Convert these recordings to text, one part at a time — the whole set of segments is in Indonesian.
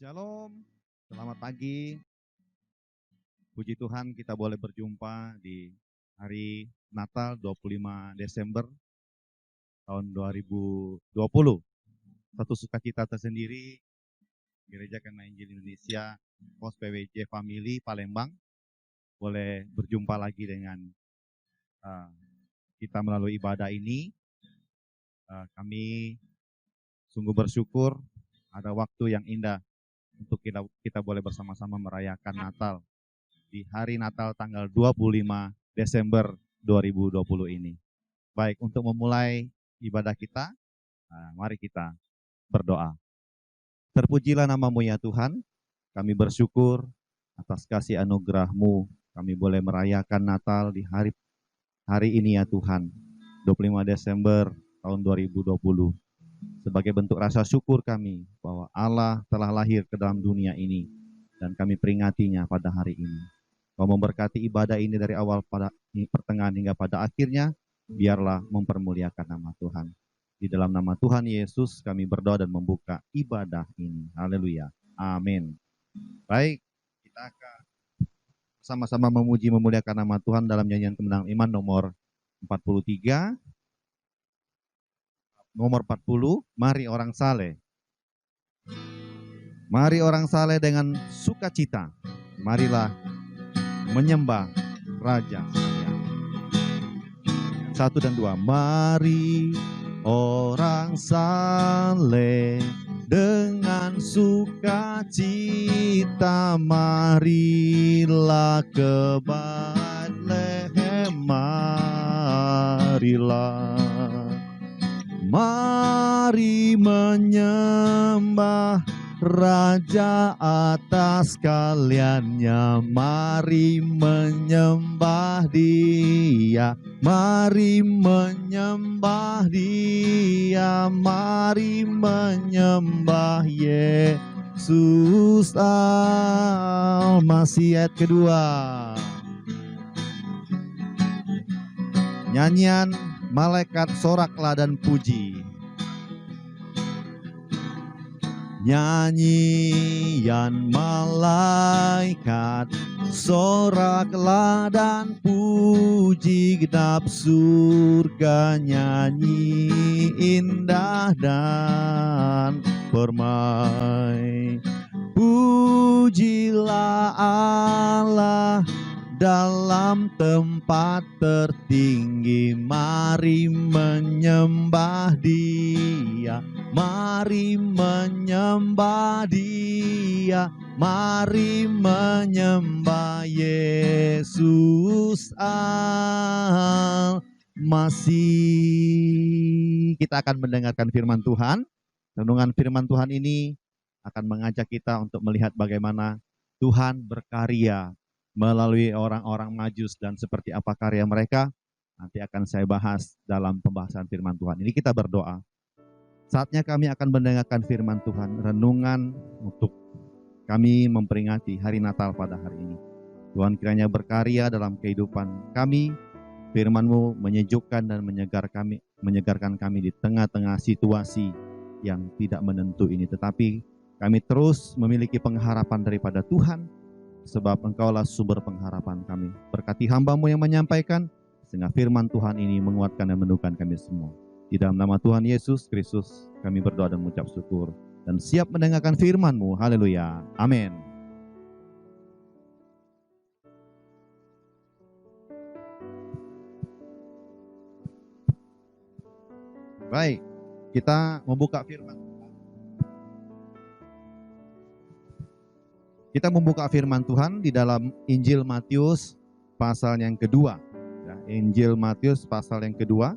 Shalom, selamat pagi. Puji Tuhan kita boleh berjumpa di hari Natal 25 Desember tahun 2020. Satu sukacita tersendiri, Gereja Kena Injil Indonesia, Pos PWJ Family Palembang, boleh berjumpa lagi dengan kita melalui ibadah ini. Kami sungguh bersyukur ada waktu yang indah untuk kita boleh bersama-sama merayakan Natal di hari Natal tanggal 25 Desember 2020 ini. Baik, untuk memulai ibadah kita, mari kita berdoa. Terpujilah nama-Mu ya Tuhan, kami bersyukur atas kasih anugerah-Mu, kami boleh merayakan Natal di hari ini ya Tuhan, 25 Desember tahun 2020. Sebagai bentuk rasa syukur kami bahwa Allah telah lahir ke dalam dunia ini dan kami peringatinya pada hari ini. Kau memberkati ibadah ini dari awal pada pertengahan hingga pada akhirnya, biarlah mempermuliakan nama Tuhan. Di dalam nama Tuhan Yesus kami berdoa dan membuka ibadah ini. Haleluya. Amin. Baik, kita akan sama-sama memuji memuliakan nama Tuhan dalam nyanyian kemenangan iman nomor 43. Nomor 40, mari orang saleh. Mari orang saleh dengan sukacita. Marilah menyembah Raja sekalian. 1 dan 2. Mari orang saleh dengan sukacita, marilah ke Betlehem, mari menyembah Raja atas sekaliannya, mari menyembah Dia, mari menyembah Dia, mari menyembah Yesus Al-Masih. Ayat kedua, nyanyian malaikat soraklah dan puji. Nyanyian malaikat soraklah dan puji, genap surga nyanyi indah dan permai. Pujilah Allah dalam tempat tertinggi, mari menyembah Dia, mari menyembah Dia, mari menyembah Yesus Al-Masih. Kita akan mendengarkan firman Tuhan. Renungan firman Tuhan ini akan mengajak kita untuk melihat bagaimana Tuhan berkarya melalui orang-orang Majus dan seperti apa karya mereka. Nanti akan saya bahas dalam pembahasan firman Tuhan. Ini kita berdoa. Saatnya kami akan mendengarkan firman Tuhan, renungan untuk kami memperingati hari Natal pada hari ini. Tuhan kiranya berkarya dalam kehidupan kami, firman-Mu menyejukkan dan menyegarkan kami di tengah-tengah situasi yang tidak menentu ini. Tetapi kami terus memiliki pengharapan daripada Tuhan, sebab Engkaulah sumber pengharapan kami. Berkati hamba-Mu yang menyampaikan, sehingga firman Tuhan ini menguatkan dan meneguhkan kami semua. Di dalam nama Tuhan Yesus Kristus kami berdoa dan mengucap syukur, dan siap mendengarkan firman-Mu. Haleluya. Amin. Baik, kita membuka firman. Kita membuka firman Tuhan di dalam Injil Matius pasal yang kedua. Ya, Injil Matius pasal yang kedua.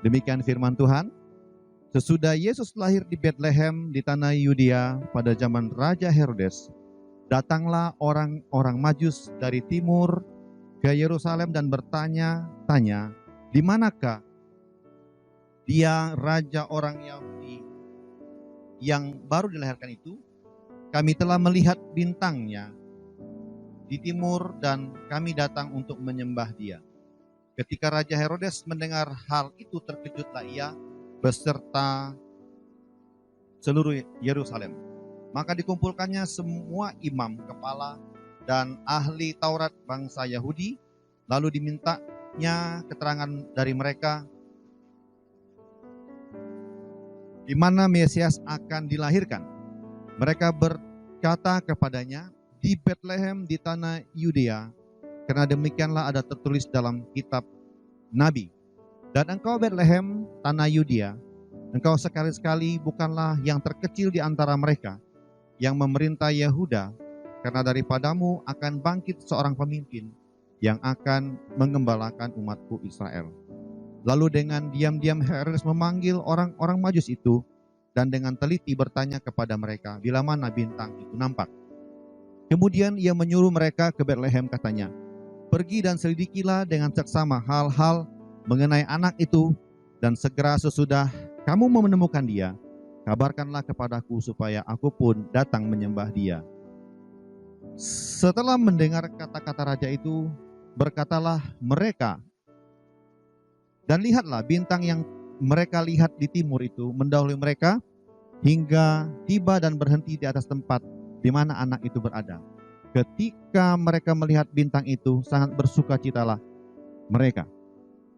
Demikian firman Tuhan. Sesudah Yesus lahir di Betlehem di tanah Yudea pada zaman Raja Herodes, datanglah orang-orang Majus dari timur ke Yerusalem dan bertanya-tanya, di manakah dia raja orang Yahudi yang baru dilahirkan itu? Kami telah melihat bintangnya di timur dan kami datang untuk menyembah Dia. Ketika Raja Herodes mendengar hal itu, terkejutlah ia beserta seluruh Yerusalem. Maka dikumpulkannya semua imam, kepala, dan ahli Taurat bangsa Yahudi, lalu dimintanya keterangan dari mereka di mana Mesias akan dilahirkan. Mereka berkata kepadanya, di Bethlehem di tanah Yudea, karena demikianlah ada tertulis dalam kitab Nabi. Dan engkau Bethlehem, tanah Yudea, engkau sekali-sekali bukanlah yang terkecil di antara mereka yang memerintah Yehuda, karena daripadamu akan bangkit seorang pemimpin yang akan mengembalakan umatku Israel. Lalu dengan diam-diam Herodes memanggil orang-orang Majus itu dan dengan teliti bertanya kepada mereka bila mana bintang itu nampak. Kemudian ia menyuruh mereka ke Bethlehem, katanya, pergi dan selidikilah dengan seksama hal-hal mengenai anak itu, dan segera sesudah kamu menemukan dia, kabarkanlah kepadaku supaya aku pun datang menyembah dia. Setelah mendengar kata-kata raja itu, berkatalah mereka, dan lihatlah bintang yang mereka lihat di timur itu mendahului mereka hingga tiba dan berhenti di atas tempat di mana anak itu berada. Ketika mereka melihat bintang itu, sangat bersukacitalah mereka.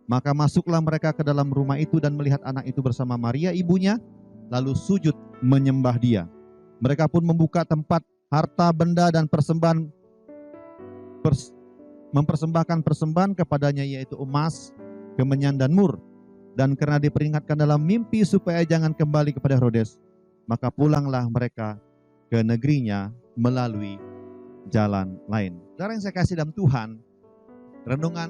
Maka masuklah mereka ke dalam rumah itu dan melihat anak itu bersama Maria ibunya, lalu sujud menyembah dia. Mereka pun membuka tempat harta benda dan mempersembahkan persembahan kepadanya, yaitu emas, kemenyan, dan mur. Dan karena diperingatkan dalam mimpi supaya jangan kembali kepada Herodes, maka pulanglah mereka ke negerinya melalui jalan lain. Saudara yang saya kasih dalam Tuhan, renungan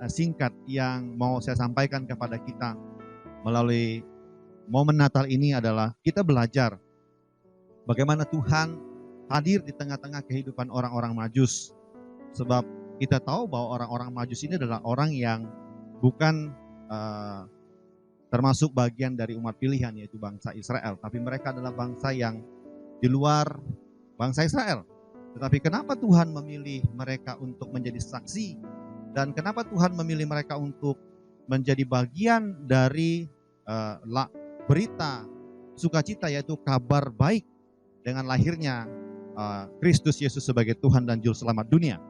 singkat yang mau saya sampaikan kepada kita melalui momen Natal ini adalah kita belajar bagaimana Tuhan hadir di tengah-tengah kehidupan orang-orang Majus. Sebab kita tahu bahwa orang-orang Majus ini adalah orang yang bukan termasuk bagian dari umat pilihan, yaitu bangsa Israel. Tapi mereka adalah bangsa yang di luar bangsa Israel. Tetapi kenapa Tuhan memilih mereka untuk menjadi saksi? Dan kenapa Tuhan memilih mereka untuk menjadi bagian dari berita sukacita, yaitu kabar baik dengan lahirnya Kristus Yesus sebagai Tuhan dan Juru Selamat dunia.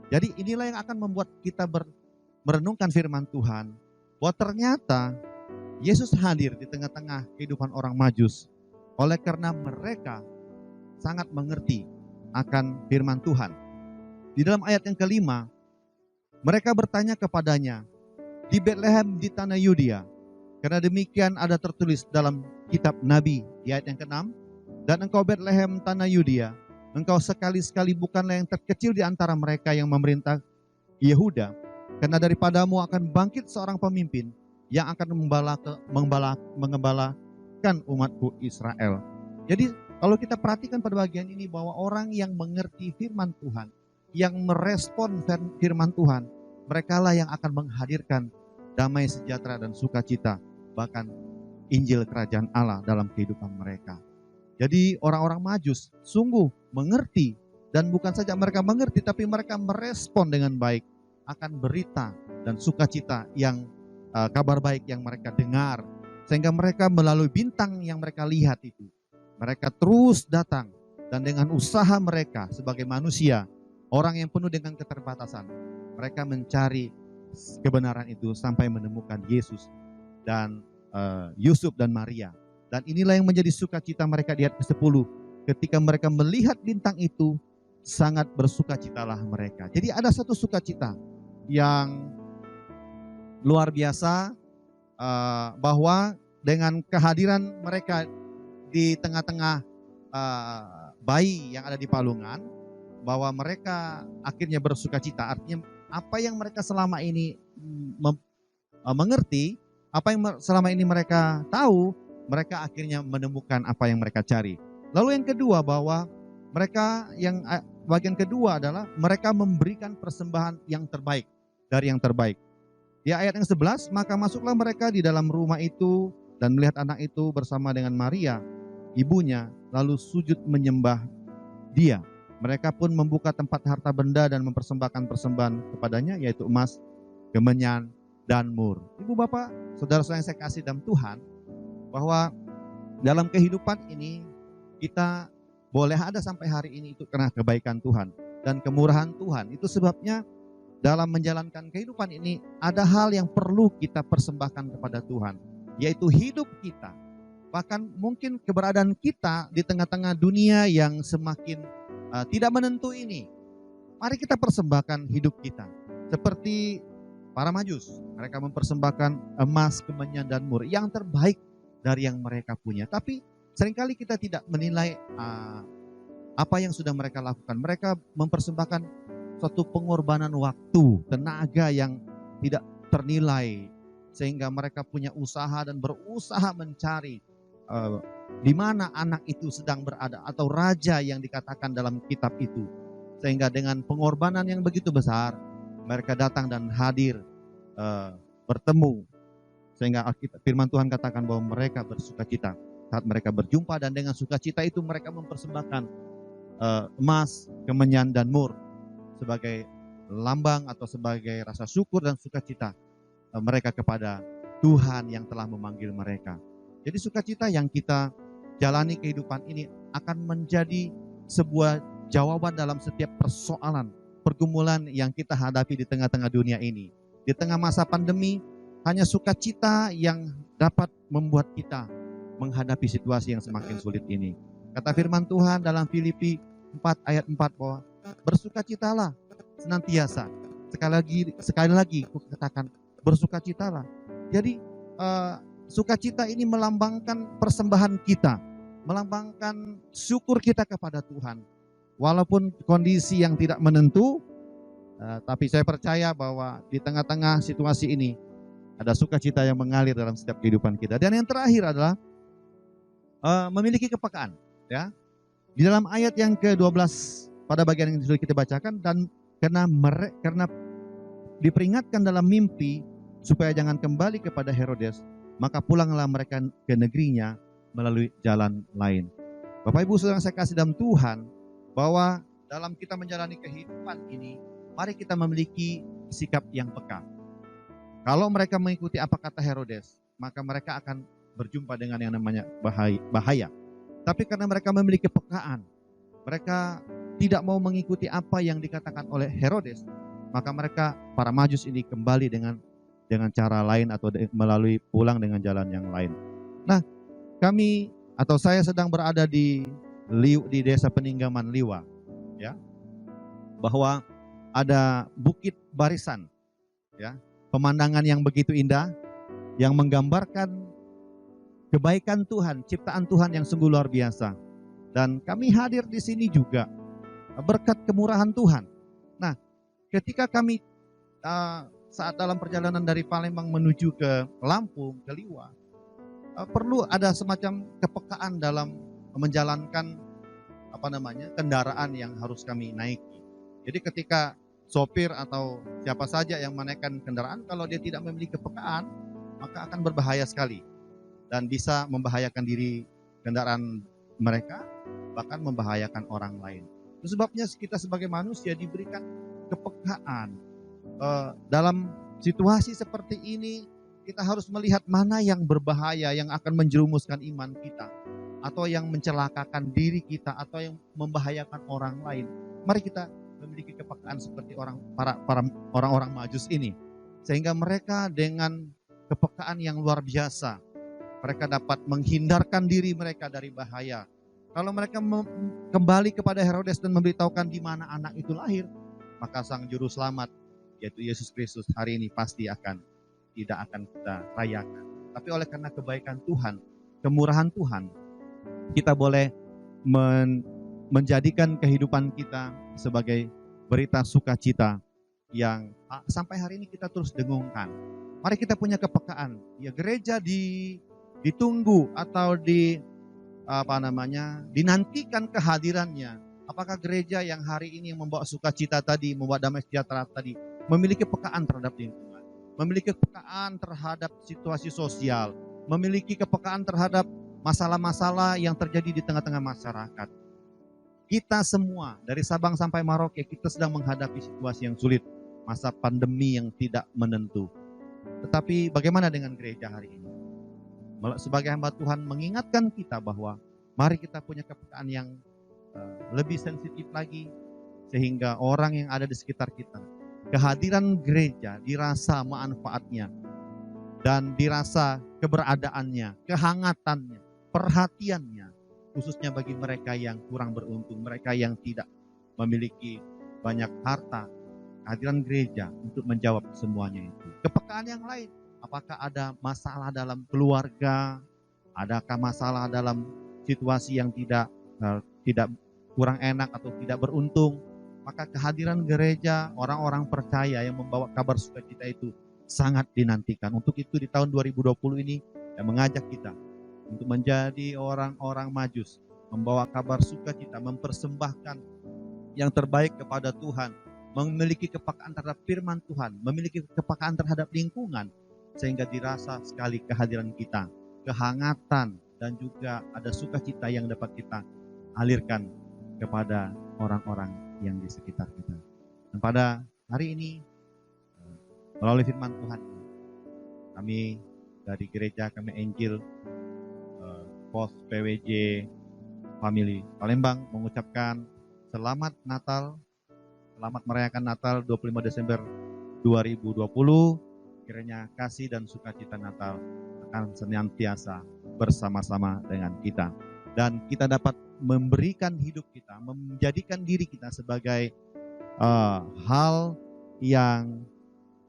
Jadi inilah yang akan membuat kita merenungkan firman Tuhan, bahwa ternyata Yesus hadir di tengah-tengah kehidupan orang Majus oleh karena mereka sangat mengerti akan firman Tuhan. Di dalam ayat yang kelima, mereka bertanya kepadanya, di Bethlehem di tanah Yudea, karena demikian ada tertulis dalam kitab Nabi. Di ayat yang ke-6, dan engkau Bethlehem tanah Yudea, engkau sekali-sekali bukanlah yang terkecil di antara mereka yang memerintah Yehuda, karena daripadamu akan bangkit seorang pemimpin yang akan mengembalakan umatku Israel. Jadi kalau kita perhatikan pada bagian ini, bahwa orang yang mengerti firman Tuhan, yang merespon firman Tuhan, merekalah yang akan menghadirkan damai sejahtera dan sukacita, bahkan Injil Kerajaan Allah dalam kehidupan mereka. Jadi orang-orang Majus sungguh mengerti, dan bukan saja mereka mengerti, tapi mereka merespon dengan baik akan berita dan sukacita yang kabar baik yang mereka dengar, sehingga mereka melalui bintang yang mereka lihat itu, mereka terus datang, dan dengan usaha mereka sebagai manusia, orang yang penuh dengan keterbatasan, mereka mencari kebenaran itu sampai menemukan Yesus dan Yusuf dan Maria. Dan inilah yang menjadi sukacita mereka di ayat ke-10. Ketika mereka melihat bintang itu, sangat bersukacitalah mereka. Jadi ada satu sukacita yang luar biasa, bahwa dengan kehadiran mereka di tengah-tengah bayi yang ada di palungan, bahwa mereka akhirnya bersukacita. Artinya apa yang mereka selama ini mengerti, apa yang selama ini mereka tahu, mereka akhirnya menemukan apa yang mereka cari. Lalu yang kedua, bahwa mereka bagian kedua adalah mereka memberikan persembahan yang terbaik dari yang terbaik. Di ayat yang 11, maka masuklah mereka di dalam rumah itu dan melihat anak itu bersama dengan Maria, ibunya, lalu sujud menyembah dia. Mereka pun membuka tempat harta benda dan mempersembahkan persembahan kepadanya, yaitu emas, kemenyan, dan mur. Ibu bapak, saudara-saudara yang saya kasih dalam Tuhan, bahwa dalam kehidupan ini kita boleh ada sampai hari ini itu karena kebaikan Tuhan dan kemurahan Tuhan. Itu sebabnya dalam menjalankan kehidupan ini ada hal yang perlu kita persembahkan kepada Tuhan, yaitu hidup kita. Bahkan mungkin keberadaan kita di tengah-tengah dunia yang semakin tidak menentu ini. Mari kita persembahkan hidup kita. Seperti para Majus, mereka mempersembahkan emas, kemenyan, dan mur yang terbaik dari yang mereka punya. Tapi seringkali kita tidak menilai apa yang sudah mereka lakukan. Mereka mempersembahkan suatu pengorbanan waktu, tenaga yang tidak ternilai, sehingga mereka punya usaha dan berusaha mencari di mana anak itu sedang berada atau raja yang dikatakan dalam kitab itu. Sehingga dengan pengorbanan yang begitu besar, mereka datang dan hadir bertemu. Sehingga firman Tuhan katakan bahwa mereka bersukacita saat mereka berjumpa, dan dengan sukacita itu mereka mempersembahkan emas, kemenyan, dan mur sebagai lambang atau sebagai rasa syukur dan sukacita mereka kepada Tuhan yang telah memanggil mereka. Jadi sukacita yang kita jalani kehidupan ini akan menjadi sebuah jawaban dalam setiap persoalan, pergumulan yang kita hadapi di tengah-tengah dunia ini. Di tengah masa pandemi, hanya sukacita yang dapat membuat kita menghadapi situasi yang semakin sulit ini. Kata firman Tuhan dalam Filipi 4 ayat 4 bahwa bersukacitalah senantiasa. Sekali lagi aku katakan bersukacitalah. Jadi sukacita ini melambangkan persembahan kita, melambangkan syukur kita kepada Tuhan. Walaupun kondisi yang tidak menentu, tapi saya percaya bahwa di tengah-tengah situasi ini ada sukacita yang mengalir dalam setiap kehidupan kita. Dan yang terakhir adalah memiliki kepekaan. Ya, di dalam ayat yang ke-12 pada bagian yang sudah kita bacakan, dan karena diperingatkan dalam mimpi supaya jangan kembali kepada Herodes, maka pulanglah mereka ke negerinya melalui jalan lain. Bapak Ibu Saudara yang saya kasih dalam Tuhan, bahwa dalam kita menjalani kehidupan ini, mari kita memiliki sikap yang peka. Kalau mereka mengikuti apa kata Herodes, maka mereka akan berjumpa dengan yang namanya bahaya. Tapi karena mereka memiliki kepekaan, mereka tidak mau mengikuti apa yang dikatakan oleh Herodes, maka mereka, para Majus ini, kembali dengan cara lain atau melalui pulang dengan jalan yang lain. Nah, kami atau saya sedang berada di desa Peninggaman Liwa, ya, bahwa ada Bukit Barisan, ya, pemandangan yang begitu indah, yang menggambarkan kebaikan Tuhan, ciptaan Tuhan yang sungguh luar biasa. Dan kami hadir di sini juga berkat kemurahan Tuhan. Nah, ketika kami saat dalam perjalanan dari Palembang menuju ke Lampung, ke Liwa, perlu ada semacam kepekaan dalam menjalankan kendaraan yang harus kami naiki. Jadi ketika sopir atau siapa saja yang menaikkan kendaraan, kalau dia tidak memiliki kepekaan, maka akan berbahaya sekali dan bisa membahayakan diri kendaraan mereka, bahkan membahayakan orang lain. Itu sebabnya kita sebagai manusia diberikan kepekaan. Dalam situasi seperti ini, kita harus melihat mana yang berbahaya, yang akan menjerumuskan iman kita, atau yang mencelakakan diri kita, atau yang membahayakan orang lain. Mari kita memiliki kepekaan seperti orang-orang Majus ini, sehingga mereka dengan kepekaan yang luar biasa, mereka dapat menghindarkan diri mereka dari bahaya. Kalau mereka kembali kepada Herodes dan memberitahukan di mana anak itu lahir, maka Sang Juru Selamat, yaitu Yesus Kristus, hari ini pasti tidak akan kita rayakan. Tapi oleh karena kebaikan Tuhan, kemurahan Tuhan, kita boleh menjadikan kehidupan kita sebagai berita sukacita yang sampai hari ini kita terus dengungkan. Mari kita punya kepekaan. Ya, gereja ditunggu atau dinantikan kehadirannya. Apakah gereja yang hari ini membawa sukacita tadi, membawa damai sejahtera tadi, memiliki kepekaan terhadap lingkungan, memiliki kepekaan terhadap situasi sosial, memiliki kepekaan terhadap masalah-masalah yang terjadi di tengah-tengah masyarakat. Kita semua dari Sabang sampai Merauke, kita sedang menghadapi situasi yang sulit, masa pandemi yang tidak menentu. Tetapi bagaimana dengan gereja hari ini? Sebagai hamba Tuhan mengingatkan kita bahwa mari kita punya kepekaan yang lebih sensitif lagi, sehingga orang yang ada di sekitar kita, kehadiran gereja dirasa manfaatnya dan dirasa keberadaannya, kehangatannya, perhatiannya, khususnya bagi mereka yang kurang beruntung, mereka yang tidak memiliki banyak harta. Kehadiran gereja untuk menjawab semuanya itu. Kepekaan yang lain, apakah ada masalah dalam keluarga, adakah masalah dalam situasi yang tidak kurang enak atau tidak beruntung, maka kehadiran gereja, orang-orang percaya yang membawa kabar sukacita itu sangat dinantikan. Untuk itu di tahun 2020 ini saya mengajak kita untuk menjadi orang-orang Majus, membawa kabar sukacita, mempersembahkan yang terbaik kepada Tuhan, memiliki kepekaan terhadap firman Tuhan, memiliki kepekaan terhadap lingkungan, sehingga dirasa sekali kehadiran kita, kehangatan, dan juga ada sukacita yang dapat kita alirkan kepada orang-orang yang di sekitar kita. Dan pada hari ini, melalui firman Tuhan, kami dari gereja, kami Injil, Pos PWJ Family Palembang mengucapkan selamat Natal, selamat merayakan Natal 25 Desember 2020. Kiranya kasih dan sukacita Natal akan senantiasa bersama-sama dengan kita. Dan kita dapat memberikan hidup kita, menjadikan diri kita sebagai hal yang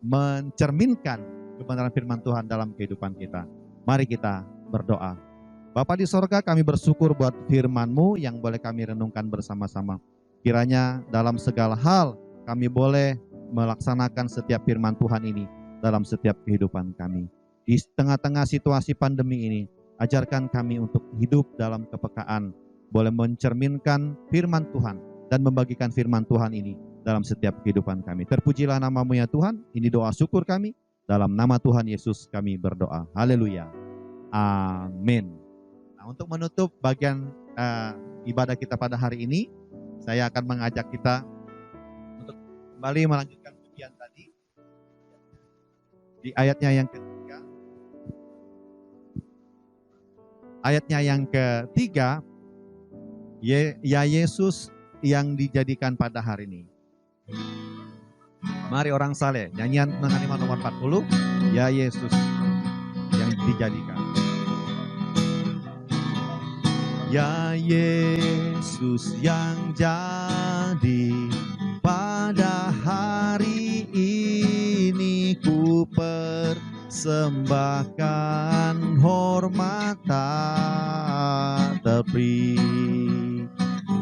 mencerminkan kebenaran firman Tuhan dalam kehidupan kita. Mari kita berdoa. Bapa di sorga, kami bersyukur buat firman-Mu yang boleh kami renungkan bersama-sama. Kiranya dalam segala hal kami boleh melaksanakan setiap firman Tuhan ini dalam setiap kehidupan kami. Di tengah-tengah situasi pandemi ini, ajarkan kami untuk hidup dalam kepekaan, boleh mencerminkan firman Tuhan dan membagikan firman Tuhan ini dalam setiap kehidupan kami. Terpujilah nama-Mu ya Tuhan, ini doa syukur kami, dalam nama Tuhan Yesus kami berdoa. Haleluya. Amin. Nah, untuk menutup bagian ibadah kita pada hari ini, saya akan mengajak kita untuk kembali melanjutkan pujian tadi. Di ayatnya yang ketiga, ya Yesus yang dijadikan pada hari ini. Mari orang saleh, nyanyian penghaniman nomor 40, ya Yesus yang dijadikan. Ya Yesus yang jadi pada hari ini, ku persembahkan hormat tak teri.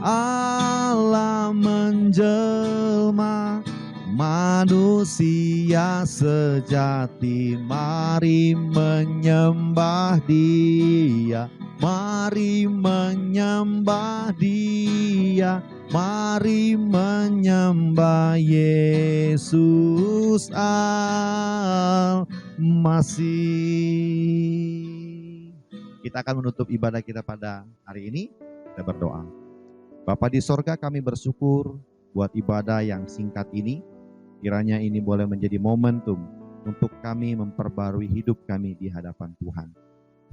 Allah menjelma manusia sejati, mari menyembah Dia, mari menyembah Dia, mari menyembah Yesus Al-Masih. Kita akan menutup ibadah kita pada hari ini. Kita berdoa. Bapa di sorga, kami bersyukur buat ibadah yang singkat ini. Kiranya ini boleh menjadi momentum untuk kami memperbarui hidup kami di hadapan Tuhan.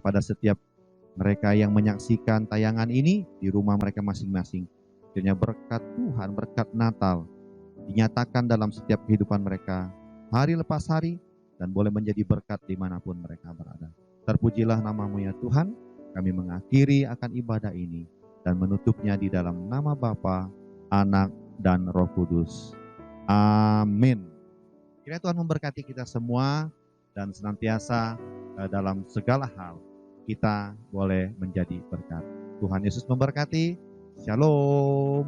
Pada setiap mereka yang menyaksikan tayangan ini di rumah mereka masing-masing, kiranya berkat Tuhan, berkat Natal dinyatakan dalam setiap kehidupan mereka hari lepas hari, dan boleh menjadi berkat dimanapun mereka berada. Terpujilah nama-Mu ya Tuhan. Kami mengakhiri akan ibadah ini dan menutupnya di dalam nama Bapa, Anak, dan Roh Kudus. Amin. Kiranya Tuhan memberkati kita semua dan senantiasa dalam segala hal kita boleh menjadi berkat. Tuhan Yesus memberkati. Shalom.